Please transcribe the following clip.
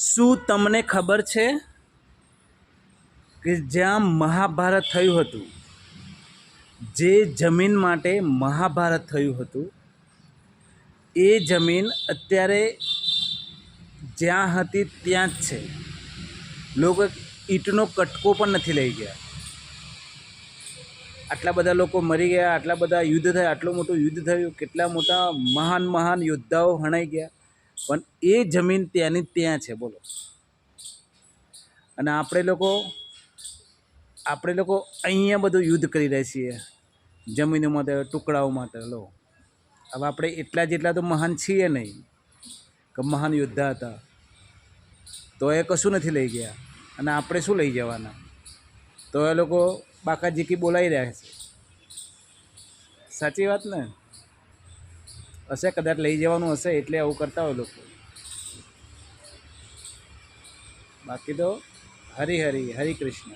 શું તમને ખબર છે કે જ્યાં મહાભારત થયું હતું, જે જમીન માટે મહાભારત થયું હતું, એ જમીન અત્યારે જ્યાં હતી ત્યાં જ છે. લોકો ઈંટનો કટકો પણ નથી લઈ ગયા. આટલા બધા લોકો મરી ગયા, આટલા બધા યુદ્ધ થયા, આટલું મોટું યુદ્ધ થયું, કેટલા મોટા મહાન મહાન યોદ્ધાઓ હણાઈ ગયા, પણ એ જમીન ત્યાંની ત્યાં છે. બોલો. અને આપણે લોકો અહીંયા બધું યુદ્ધ કરી રહ્યા છીએ જમીનો માટે, ટુકડાઓ માટે. લો, હવે આપણે જેટલા તો મહાન છીએ નહીં કે મહાન યોદ્ધા હતા, તો એ કશું નથી લઈ ગયા. અને આપણે શું લઈ જવાના? તો એ લોકો બાકાજીકી બોલાવી રહ્યા છે. સાચી વાત ને? હશે, કદાચ લઈ જવાનું હશે એટલે આવું કરતા હોય લોકો. બાકી તો હરિ હરિ, હરિ કૃષ્ણ.